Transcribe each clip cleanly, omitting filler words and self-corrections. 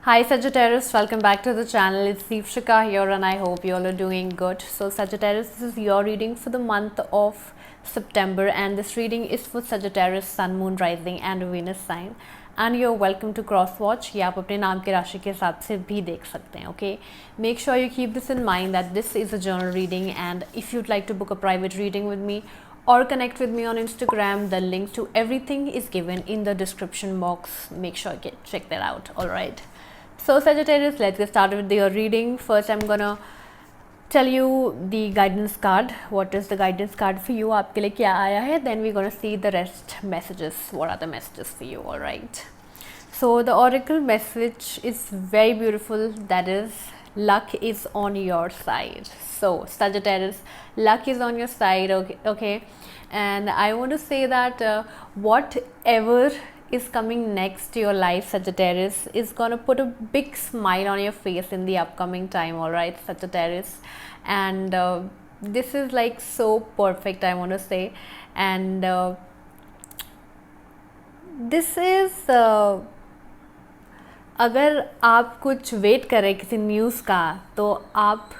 Hi Sagittarius, welcome back to the channel. It's Deepshika here and I hope you all are doing good. So Sagittarius, this is your reading for the month of September and this reading is for Sagittarius Sun, Moon, Rising and Venus sign. And you're welcome to cross watch. ये आप अपने नाम के राशि के हिसाब से भी देख सकते हैं. Okay, make sure you keep this in mind that this is a general reading, and if you'd like to book a private reading with me or connect with me on Instagram, the link to everything is given in the description box. Make sure you check that out. All right. So Sagittarius, let's get started with your reading. First, I'm gonna tell you the guidance card. What is the guidance card for you? आपके लिए क्या आया है? Then we're gonna see the rest messages. What are the messages for you? All right. So the oracle message is very beautiful. That is, luck is on your side. So Sagittarius, luck is on your side. Okay. And I want to say that whatever is coming next to your life, Sagittarius, is gonna put a big smile on your face in the upcoming time. All right, Sagittarius, and this is like so perfect, I want to say. And this is अगर आप कुछ wait करें किसी news का तो आप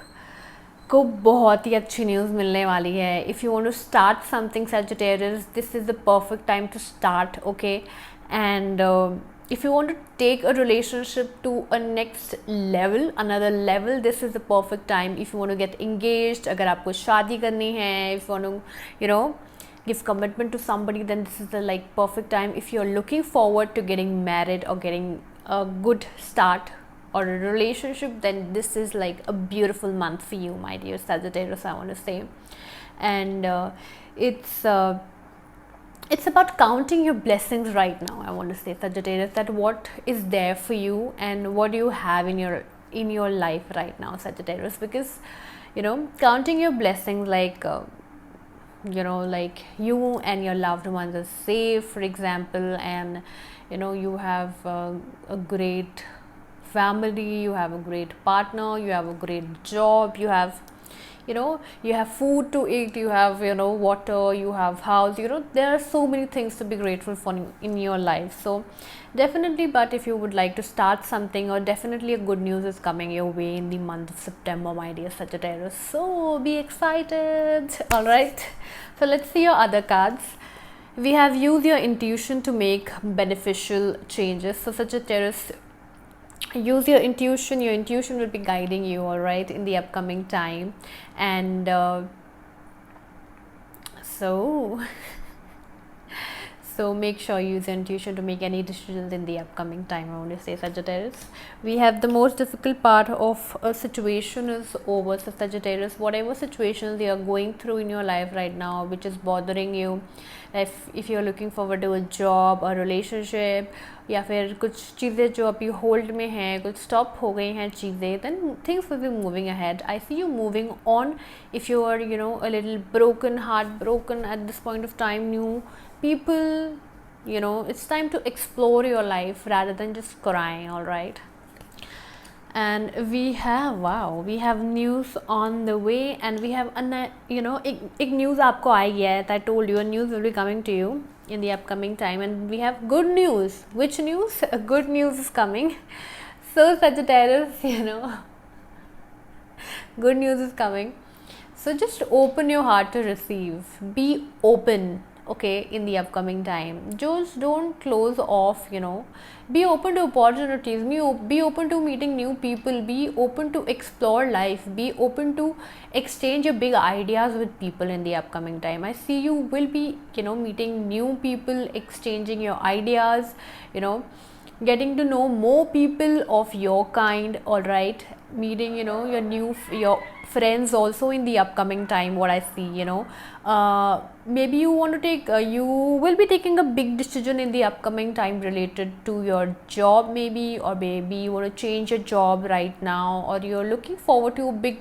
को बहुत ही अच्छी न्यूज़ मिलने वाली है. If you want to start something Sagittarius, this is the perfect time to start. Okay, and if you want to take a relationship to a next level, another level, this is the perfect time. If you want to get engaged, अगर आपको शादी करनी है, if you want to give commitment to somebody, then this is the like perfect time. If you're looking forward to getting married or getting a good start or a relationship, then this is like a beautiful month for you, my dear Sagittarius, I want to say. And it's about counting your blessings right now, I want to say, Sagittarius, that what is there for you and what do you have in your life right now, Sagittarius, because counting your blessings, like like you and your loved ones are safe, for example, and you have a great family, you have a great partner, you have a great job, you have you have food to eat, you have water, you have house, there are so many things to be grateful for in your life. So definitely, but if you would like to start something, or definitely a good news is coming your way in the month of September, my dear Sagittarius, so be excited. All right, so let's see your other cards. We have use your intuition to make beneficial changes. So Sagittarius, use your intuition will be guiding you, all right, in the upcoming time. And so make sure you use your intuition to make any decisions in the upcoming time, I want to say, Sagittarius. We have the most difficult part of a situation is over. So Sagittarius, whatever situations you are going through in your life right now which is bothering you, if you're looking forward to a job or relationship, या फिर कुछ चीज़ें जो अभी hold में हैं, कुछ stop हो गई हैं चीज़ें, then things will be moving ahead. I see you moving on. If you are a little broken, heartbroken at this point of time, new people, it's time to explore your life rather than just crying. All right. And we have news on the way, and we have एक news आपको आएगी है. I told you a news will be coming to you in the upcoming time, and we have good news. Which news? Good news is coming. So Sagittarius, good news is coming. So just open your heart to receive. Be open, okay, in the upcoming time. Just don't close off, be open to opportunities, be open to meeting new people, be open to explore life, be open to exchange your big ideas with people in the upcoming time. I see you will be meeting new people, exchanging your ideas, getting to know more people of your kind, all right, meeting your friends also in the upcoming time. What I see, maybe you want to take you will be taking a big decision in the upcoming time related to your job, maybe, or maybe you want to change your job right now, or you're looking forward to a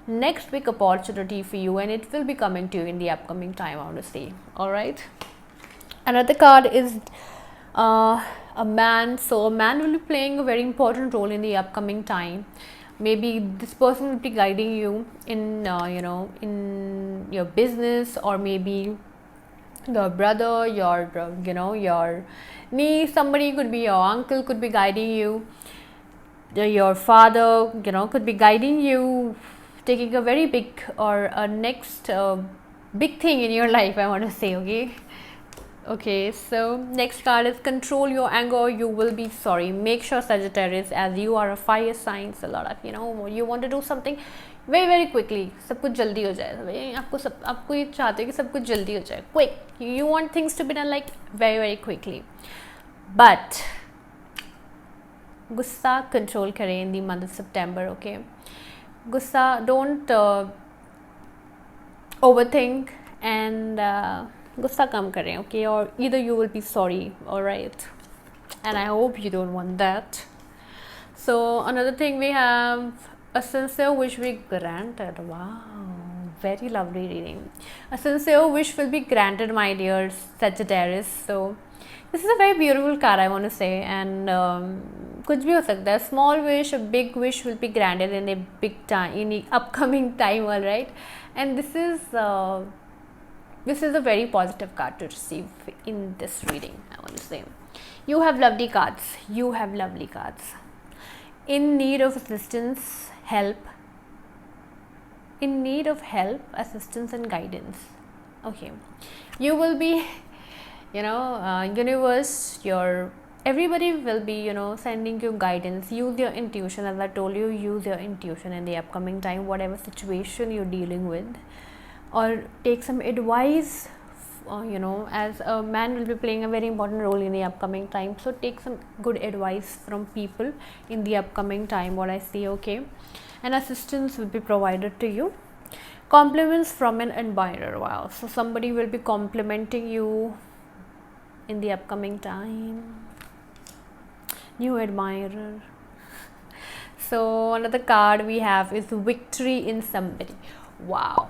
next big opportunity for you, and it will be coming to you in the upcoming time, I want to say. All right, another card is a man. So a man will be playing a very important role in the upcoming time. Maybe this person will be guiding you in in your business, or maybe your brother, your your niece, somebody, could be your uncle, could be guiding you. your father, could be guiding you, taking a very big or a next big thing in your life, I want to say. Okay, so next card is control your anger or you will be sorry. Make sure, Sagittarius, as you are a fire sign, a lot of you want to do something very very quickly. सब कुछ जल्दी हो जाए. आपको ये चाहते हो कि सब कुछ जल्दी हो जाए. Quick. You want things to be done like very very quickly. But गुस्सा control करें in the month of September. Okay. गुस्सा, don't overthink and गुस्सा कम करें. Okay, or either you will be sorry. All right, and I hope you don't want that. So another thing, we have a sincere wish be granted. Wow, very lovely reading. A sincere wish will be granted, my dear Sagittarius. So this is a very beautiful card, I want to say, and कुछ भी हो सकता है. Small wish, a big wish will be granted in a big time, in the upcoming time. All right, and this is a very positive card to receive in this reading, I want to say. You have lovely cards. You have lovely cards. In need of assistance, help. In need of help, assistance and guidance. Okay, you will be, universe, everybody will be, sending you guidance. Use your intuition, as I told you. Use your intuition in the upcoming time, whatever situation you're dealing with, or take some advice. As a man will be playing a very important role in the upcoming time, so take some good advice from people in the upcoming time, what I see. Okay, and assistance will be provided to you. Compliments from an admirer. Wow, so somebody will be complimenting you in the upcoming time. New admirer. So another card we have is victory in somebody. Wow,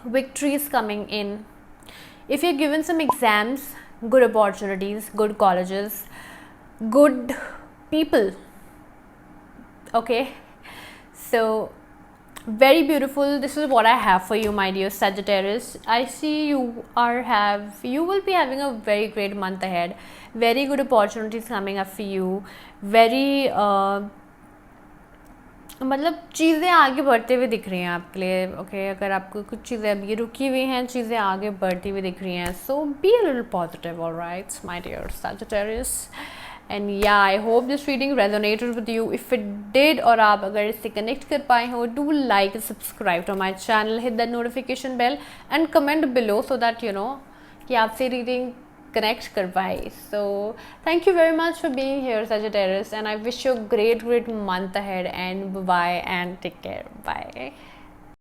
victory is coming in. If you're given some exams, good opportunities, good colleges, good people. Okay, so very beautiful. This is what I have for you, my dear Sagittarius. I see you will be having a very great month ahead. Very good opportunities coming up for you. Very मतलब चीज़ें आगे बढ़ते हुए दिख रही हैं आपके लिए. ओके, अगर आपको कुछ चीज़ें अभी रुकी हुई हैं, चीज़ें आगे बढ़ती हुई दिख रही हैं, so be a little positive. Alright, my dear Sagittarius. And yeah, I hope this reading resonated with you. If it did, और आप अगर इससे कनेक्ट कर पाए हो, do like, subscribe to my channel, hit the notification bell and comment below, so that कि आपसे reading connect kar paye. So thank you very much for being here, Sagittarius, and I wish you a great month ahead, and bye and take care. Bye.